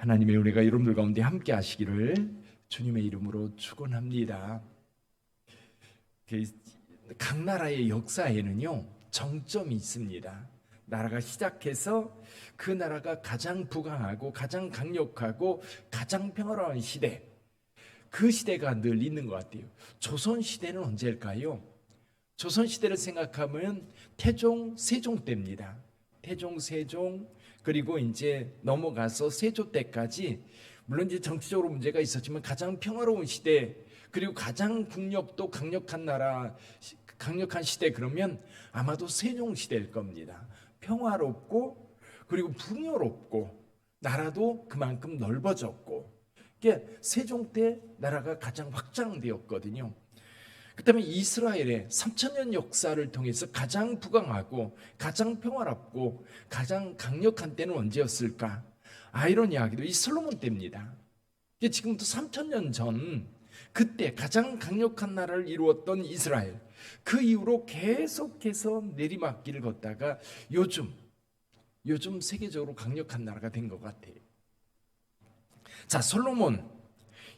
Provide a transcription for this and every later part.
하나님의 은혜가 여러분들 가운데 함께 하시기를 주님의 이름으로 축원합니다. 각 나라의 역사에는요 정점이 있습니다. 나라가 시작해서 그 나라가 가장 부강하고 가장 강력하고 가장 평화로운 시대, 그 시대가 늘 있는 것 같아요. 조선시대는 언제일까요? 조선시대를 생각하면 태종, 세종 때입니다. 태종, 세종, 그리고 이제 넘어가서 세조 때까지, 물론 이제 정치적으로 문제가 있었지만 가장 평화로운 시대, 그리고 가장 국력도 강력한 나라, 강력한 시대, 그러면 아마도 세종 시대일 겁니다. 평화롭고 그리고 풍요롭고 나라도 그만큼 넓어졌고, 이게 세종 때 나라가 가장 확장되었거든요. 그다음에 이스라엘의 3000년 역사를 통해서 가장 부강하고 가장 평화롭고 가장 강력한 때는 언제였을까? 아이러니하게도 이 솔로몬 때입니다. 지금부터 3000년 전 그때 가장 강력한 나라를 이루었던 이스라엘, 그 이후로 계속해서 내리막길을 걷다가 요즘 세계적으로 강력한 나라가 된 것 같아요. 자, 솔로몬,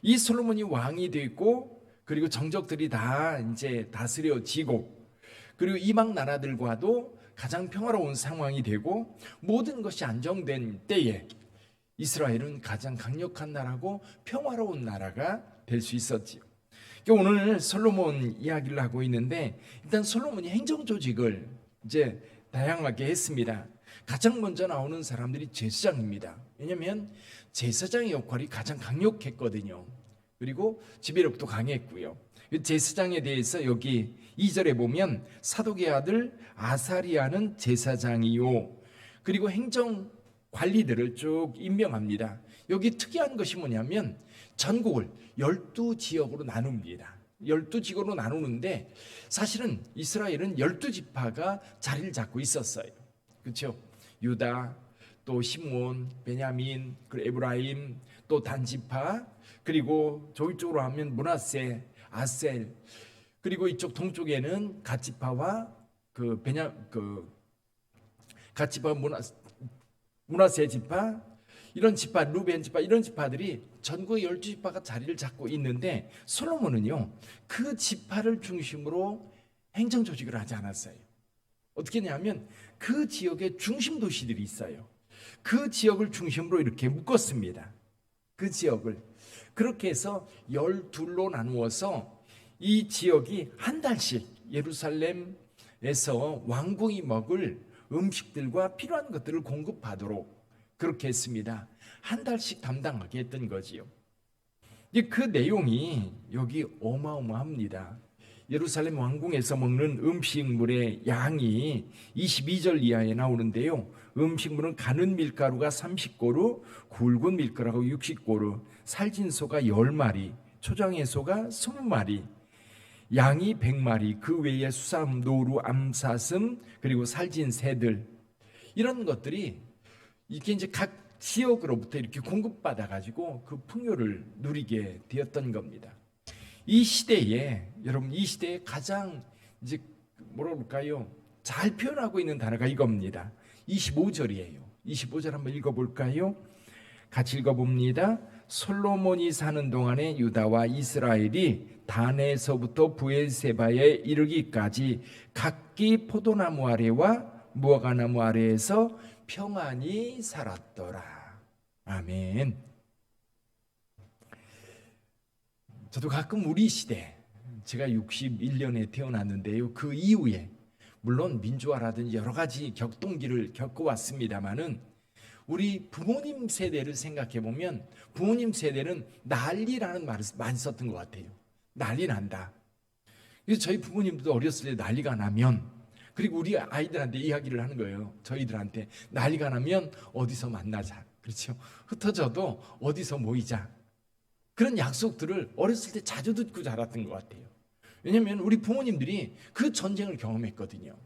이 솔로몬이 왕이 되고 그리고 정적들이 다 이제 다스려지고, 그리고 이방 나라들과도 가장 평화로운 상황이 되고 모든 것이 안정된 때에 이스라엘은 가장 강력한 나라고 평화로운 나라가 될 수 있었지요. 오늘 솔로몬 이야기를 하고 있는데, 일단 솔로몬이 행정 조직을 이제 다양하게 했습니다. 가장 먼저 나오는 사람들이 제사장입니다. 왜냐하면 제사장의 역할이 가장 강력했거든요. 그리고 지배력도 강했고요. 제사장에 대해서 여기 2절에 보면 사독의 아들 아사리아는 제사장이요, 그리고 행정 관리들을 쭉 임명합니다. 여기 특이한 것이 뭐냐면 전국을 12지역으로 나눕니다. 12지역으로 나누는데 사실은 이스라엘은 12지파가 자리를 잡고 있었어요. 그렇죠? 유다, 또 시므온, 베냐민, 그리고 에브라임, 또 단지파, 그리고 저쪽으로 하면 므낫세, 아셀, 그리고 이쪽 동쪽에는 갓지파와 갓지파, 므낫세 지파, 이런 지파, 루벤 지파, 이런 지파들이 전국의 12지파가 자리를 잡고 있는데, 솔로몬은요 그 지파를 중심으로 행정 조직을 하지 않았어요. 어떻게 했냐면 그 지역에 중심 도시들이 있어요. 그 지역을 중심으로 이렇게 묶었습니다. 그 지역을 그렇게 해서 12로 나누어서 이 지역이 한 달씩 예루살렘에서 왕궁이 먹을 음식들과 필요한 것들을 공급하도록 그렇게 했습니다. 한 달씩 담당하게 했던 거지요. 그 내용이 여기 어마어마합니다. 예루살렘 왕궁에서 먹는 음식물의 양이 22절 이하에 나오는데요. 음식물은 가는 밀가루가 30고루, 굵은 밀가루가 60고루, 살진 소가 10마리, 초장의 소가 20마리, 양이 100마리, 그 외에 수삼, 노루, 암사슴, 그리고 살진 새들, 이런 것들이 이게 이제 각 지역으로부터 이렇게 공급받아 가지고 그 풍요를 누리게 되었던 겁니다. 이 시대에, 여러분, 이 시대에 가장 이제 뭐라 그럴까요? 잘 표현하고 있는 단어가 이겁니다. 25절이에요. 25절 한번 읽어볼까요? 같이 읽어봅니다. 솔로몬이 사는 동안에 유다와 이스라엘이 단에서부터 브엘세바에 이르기까지 각기 포도나무 아래와 무화과나무 아래에서 평안히 살았더라. 아멘. 저도 가끔 우리 시대, 제가 61년에 태어났는데요, 그 이후에 물론 민주화라든지 여러 가지 격동기를 겪어왔습니다마는 우리 부모님 세대를 생각해 보면 부모님 세대는 난리라는 말을 많이 썼던 것 같아요. 난리 난다. 그래서 저희 부모님도 어렸을 때 난리가 나면, 그리고 우리 아이들한테 이야기를 하는 거예요. 저희들한테 난리가 나면 어디서 만나자. 그렇죠? 흩어져도 어디서 모이자. 그런 약속들을 어렸을 때 자주 듣고 자랐던 것 같아요. 왜냐하면 우리 부모님들이 그 전쟁을 경험했거든요.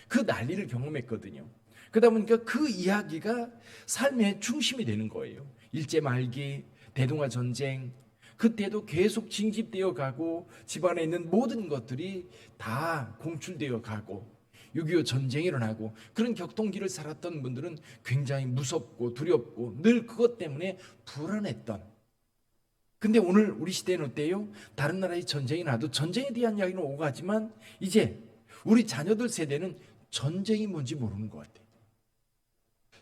그 난리를 경험했거든요. 그러다 보니까 그 이야기가 삶의 중심이 되는 거예요. 일제 말기, 대동아 전쟁, 그때도 계속 징집되어 가고 집안에 있는 모든 것들이 다 공출되어 가고, 6.25 전쟁이 일어나고 그런 격동기를 살았던 분들은 굉장히 무섭고 두렵고 늘 그것 때문에 불안했던. 근데 오늘 우리 시대는 어때요? 다른 나라의 전쟁이 나도 전쟁에 대한 이야기는 오고 가지만 이제 우리 자녀들 세대는 전쟁이 뭔지 모르는 것 같아요.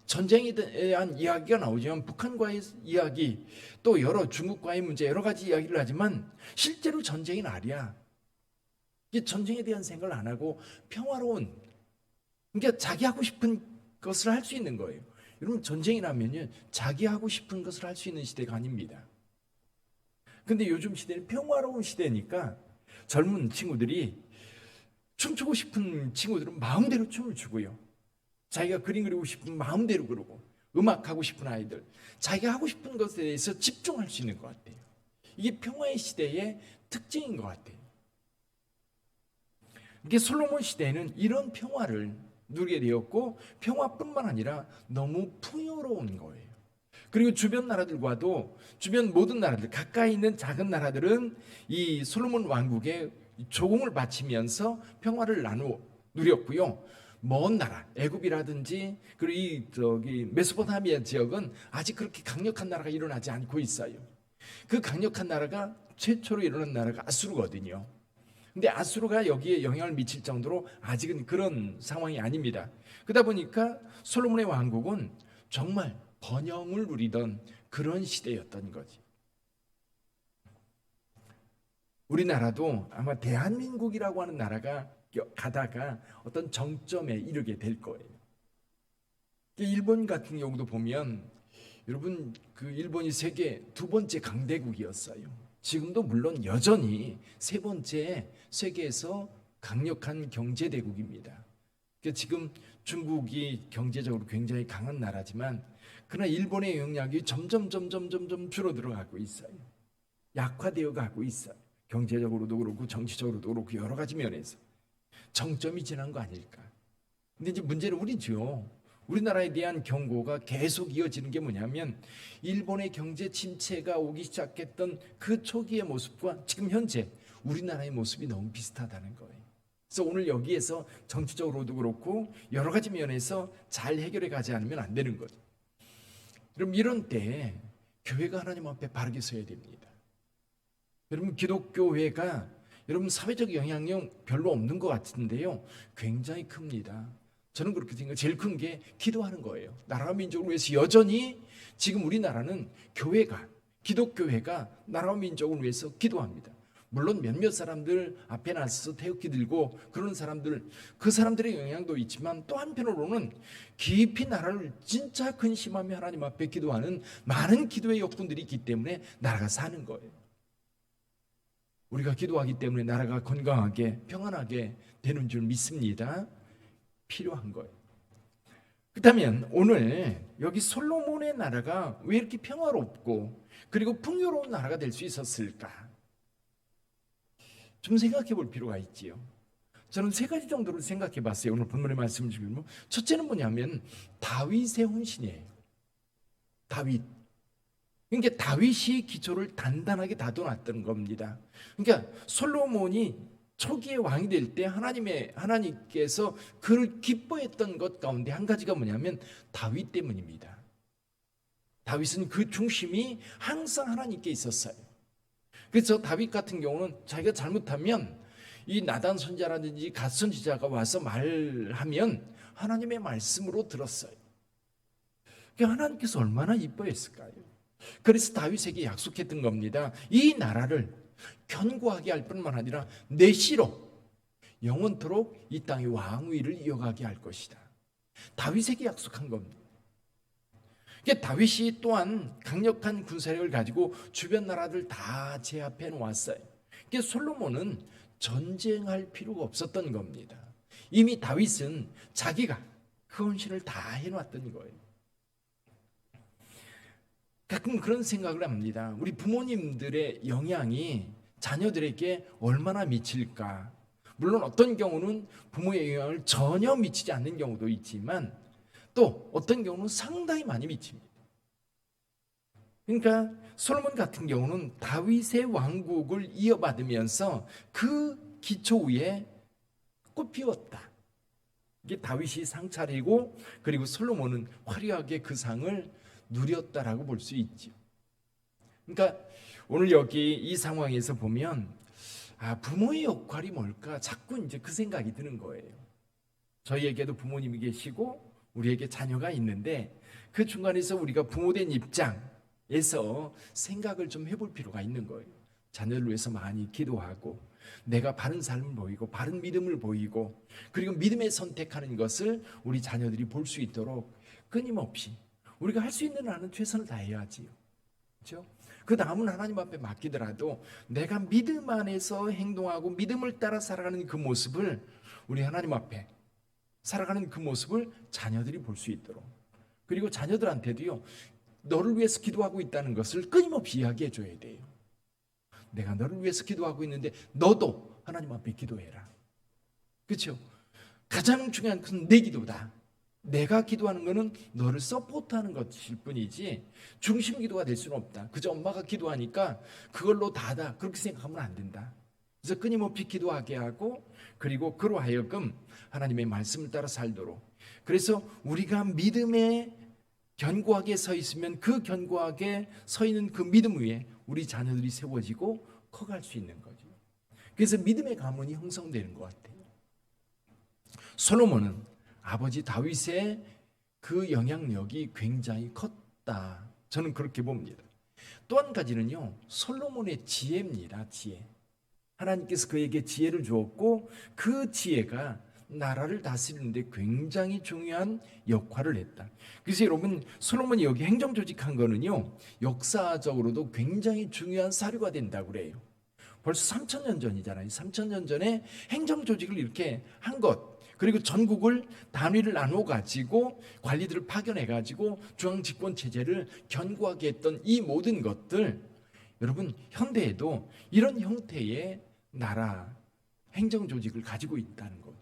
전쟁에 대한 이야기가 나오지만 북한과의 이야기, 또 여러 중국과의 문제, 여러 가지 이야기를 하지만 실제로 전쟁이 아니야. 전쟁에 대한 생각을 안 하고 평화로운, 그러니까 자기 하고 싶은 것을 할 수 있는 거예요. 여러분, 전쟁이 나면요, 자기 하고 싶은 것을 할 수 있는 시대가 아닙니다. 근데 요즘 시대는 평화로운 시대니까 젊은 친구들이 춤추고 싶은 친구들은 마음대로 춤을 추고요. 자기가 그림 그리고 싶은 마음대로 그러고, 음악하고 싶은 아이들, 자기가 하고 싶은 것에 대해서 집중할 수 있는 것 같아요. 이게 평화의 시대의 특징인 것 같아요. 이게 솔로몬 시대에는 이런 평화를 누리게 되었고, 평화뿐만 아니라 너무 풍요로운 거예요. 그리고 주변 나라들과도, 주변 모든 나라들, 가까이 있는 작은 나라들은 이 솔로몬 왕국에 조공을 바치면서 평화를 누렸고요. 먼 나라, 애굽이라든지 그리고 이 메소포타미아 지역은 아직 그렇게 강력한 나라가 일어나지 않고 있어요. 그 강력한 나라가 최초로 일어난 나라가 아수르거든요. 근데 아수르가 여기에 영향을 미칠 정도로 아직은 그런 상황이 아닙니다. 그러다 보니까 솔로몬의 왕국은 정말 번영을 누리던 그런 시대였던 거지. 우리나라도 아마 대한민국이라고 하는 나라가 가다가 어떤 정점에 이르게 될 거예요. 일본 같은 경우도 보면, 여러분, 그 일본이 세계 두 번째 강대국이었어요. 지금도 물론 여전히 세 번째 세계에서 강력한 경제대국입니다. 지금 중국이 경제적으로 굉장히 강한 나라지만, 그러나 일본의 영향력이 점점 줄어들어가고 있어요. 약화되어 가고 있어요. 경제적으로도 그렇고 정치적으로도 그렇고 여러 가지 면에서 정점이 지난 거 아닐까. 근데 이제 문제는 우리죠. 우리나라에 대한 경고가 계속 이어지는 게 뭐냐면, 일본의 경제 침체가 오기 시작했던 그 초기의 모습과 지금 현재 우리나라의 모습이 너무 비슷하다는 거예요. 그래서 오늘 여기에서 정치적으로도 그렇고 여러 가지 면에서 잘 해결해 가지 않으면 안 되는 거죠. 그럼 이런 때 교회가 하나님 앞에 바르게 서야 됩니다. 여러분, 기독교회가 여러분 사회적 영향력 별로 없는 것 같은데요, 굉장히 큽니다. 저는 그렇게 생각해요. 제일 큰 게 기도하는 거예요. 나라와 민족을 위해서 여전히 지금 우리나라는 교회가, 기독교회가 나라와 민족을 위해서 기도합니다. 물론 몇몇 사람들 앞에 나서서 태극기 들고 그런 사람들, 그 사람들의 영향도 있지만, 또 한편으로는 깊이 나라를 진짜 근심하며 하나님 앞에 기도하는 많은 기도의 역군들이 있기 때문에 나라가 사는 거예요. 우리가 기도하기 때문에 나라가 건강하게 평안하게 되는 줄 믿습니다. 필요한 거예요. 그렇다면 오늘 여기 솔로몬의 나라가 왜 이렇게 평화롭고 그리고 풍요로운 나라가 될 수 있었을까? 좀 생각해 볼 필요가 있지요. 저는 세 가지 정도로 생각해 봤어요. 오늘 본문의 말씀을 주면, 첫째는 뭐냐면 다윗의 헌신이에요. 다윗. 그러니까 다윗이 기초를 단단하게 다져놨던 겁니다. 그러니까 솔로몬이 초기의 왕이 될 때 하나님께서 그를 기뻐했던 것 가운데 한 가지가 뭐냐면 다윗 때문입니다. 다윗은 그 중심이 항상 하나님께 있었어요. 그래서 다윗 같은 경우는 자기가 잘못하면 이 나단 선지자라든지 갓 선지자가 와서 말하면 하나님의 말씀으로 들었어요. 하나님께서 얼마나 이뻐했을까요? 그래서 다윗에게 약속했던 겁니다. 이 나라를 견고하게 할 뿐만 아니라 내 씨로 영원토록 이 땅의 왕위를 이어가게 할 것이다. 다윗에게 약속한 겁니다. 다윗이 또한 강력한 군사력을 가지고 주변 나라들 다 제압해 놓았어요. 솔로몬은 전쟁할 필요가 없었던 겁니다. 이미 다윗은 자기가 그 헌신을 다 해놨던 거예요. 가끔 그런 생각을 합니다. 우리 부모님들의 영향이 자녀들에게 얼마나 미칠까? 물론 어떤 경우는 부모의 영향을 전혀 미치지 않는 경우도 있지만, 또 어떤 경우는 상당히 많이 미칩니다. 그러니까 솔로몬 같은 경우는 다윗의 왕국을 이어받으면서 그 기초 위에 꽃 피웠다. 이게 다윗이 상 차리고 그리고 솔로몬은 화려하게 그 상을 누렸다라고 볼 수 있죠. 그러니까 오늘 여기 이 상황에서 보면 부모의 역할이 뭘까? 자꾸 이제 그 생각이 드는 거예요. 저희에게도 부모님이 계시고 우리에게 자녀가 있는데 그 중간에서 우리가 부모된 입장에서 생각을 좀 해볼 필요가 있는 거예요. 자녀를 위해서 많이 기도하고 내가 바른 삶을 보이고 바른 믿음을 보이고 그리고 믿음에 선택하는 것을 우리 자녀들이 볼 수 있도록 끊임없이 우리가 할 수 있는 한은 최선을 다해야지요. 그렇죠? 그 다음은 하나님 앞에 맡기더라도 내가 믿음 안에서 행동하고 믿음을 따라 살아가는 그 모습을 우리 하나님 앞에 살아가는 그 모습을 자녀들이 볼 수 있도록 그리고 자녀들한테도요 너를 위해서 기도하고 있다는 것을 끊임없이 이야기해 줘야 돼요. 내가 너를 위해서 기도하고 있는데 너도 하나님 앞에 기도해라. 그렇죠? 가장 중요한 것은 내 기도다. 내가 기도하는 것은 너를 서포트하는 것일 뿐이지 중심 기도가 될 수는 없다. 그저 엄마가 기도하니까 그걸로 다다 그렇게 생각하면 안 된다. 그래서 끊임없이 기도하게 하고 그리고 그로 하여금 하나님의 말씀을 따라 살도록 그래서 우리가 믿음에 견고하게 서 있으면 그 견고하게 서 있는 그 믿음 위에 우리 자녀들이 세워지고 커갈 수 있는 거죠. 그래서 믿음의 가문이 형성되는 것 같아요. 솔로몬은 아버지 다윗의 그 영향력이 굉장히 컸다. 저는 그렇게 봅니다. 또 한 가지는요. 솔로몬의 지혜입니다. 지혜. 하나님께서 그에게 지혜를 주었고 그 지혜가 나라를 다스리는데 굉장히 중요한 역할을 했다. 그래서 여러분 솔로몬이 여기 행정조직한 거는요 역사적으로도 굉장히 중요한 사료가 된다고 그래요. 벌써 3,000년 전이잖아요. 3,000년 전에 행정조직을 이렇게 한 것 그리고 전국을 단위를 나눠 가지고 관리들을 파견해 가지고 중앙집권체제를 견고하게 했던 이 모든 것들 여러분 현대에도 이런 형태의 나라 행정조직을 가지고 있다는 거죠.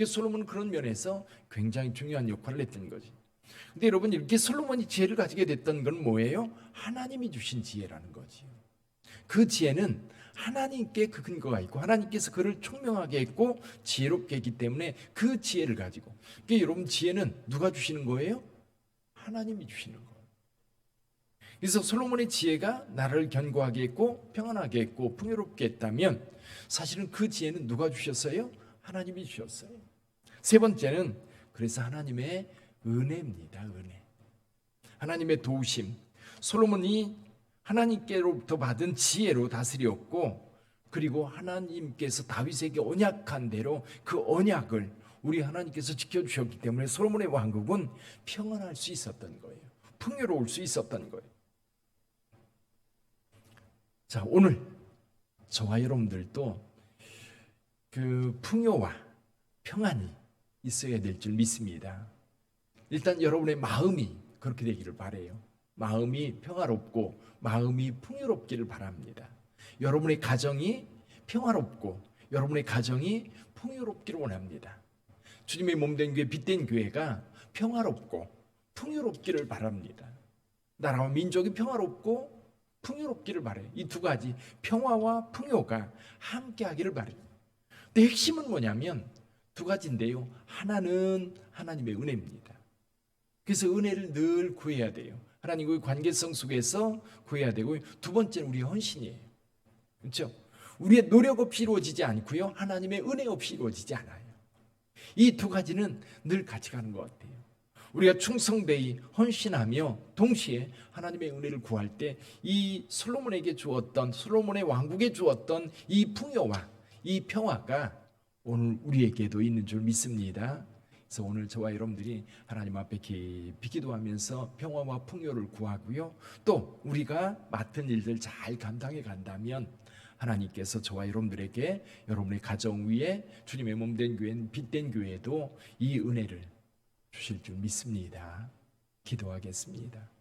솔로몬은 그런 면에서 굉장히 중요한 역할을 했던 거지. 근데 여러분 이렇게 솔로몬이 지혜를 가지게 됐던 건 뭐예요? 하나님이 주신 지혜라는 거지. 그 지혜는 하나님께 그 근거가 있고 하나님께서 그를 총명하게 했고 지혜롭게 했기 때문에 그 지혜를 가지고 그러니까 여러분 지혜는 누가 주시는 거예요? 하나님이 주시는 거예요. 그래서 솔로몬의 지혜가 나라를 견고하게 했고 평안하게 했고 풍요롭게 했다면 사실은 그 지혜는 누가 주셨어요? 하나님이 주셨어요. 세 번째는 그래서 하나님의 은혜입니다. 은혜. 하나님의 도우심. 솔로몬이 하나님께로부터 받은 지혜로 다스렸고 그리고 하나님께서 다윗에게 언약한 대로 그 언약을 우리 하나님께서 지켜주셨기 때문에 솔로몬의 왕국은 평안할 수 있었던 거예요. 풍요로울 수 있었던 거예요. 자, 오늘 저와 여러분들도 그 풍요와 평안이 있어야 될 줄 믿습니다. 일단 여러분의 마음이 그렇게 되기를 바라요. 마음이 평화롭고 마음이 풍요롭기를 바랍니다. 여러분의 가정이 평화롭고 여러분의 가정이 풍요롭기를 원합니다. 주님의 몸된 교회 빛된 교회가 평화롭고 풍요롭기를 바랍니다. 나라와 민족이 평화롭고 풍요롭기를 바라요. 이 두 가지 평화와 풍요가 함께하기를 바라요. 근데 핵심은 뭐냐면 두 가지인데요. 하나는 하나님의 은혜입니다. 그래서 은혜를 늘 구해야 돼요. 하나님과의 관계성 속에서 구해야 되고 두 번째는 우리의 헌신이에요. 그렇죠? 우리의 노력 없이 이루어지지 않고요. 하나님의 은혜 없이 이루어지지 않아요. 이 두 가지는 늘 같이 가는 것 같아요. 우리가 충성되이 헌신하며 동시에 하나님의 은혜를 구할 때 이 솔로몬에게 주었던 솔로몬의 왕국에 주었던 이 풍요와 이 평화가 오늘 우리에게도 있는 줄 믿습니다. 그래서 오늘 저와 여러분들이 하나님 앞에 깊이 기도하면서 평화와 풍요를 구하고요. 또 우리가 맡은 일들 잘 감당해 간다면 하나님께서 저와 여러분들에게 여러분의 가정 위에 주님의 몸된 교회는 빛된 교회에도 이 은혜를 주실 줄 믿습니다. 기도하겠습니다.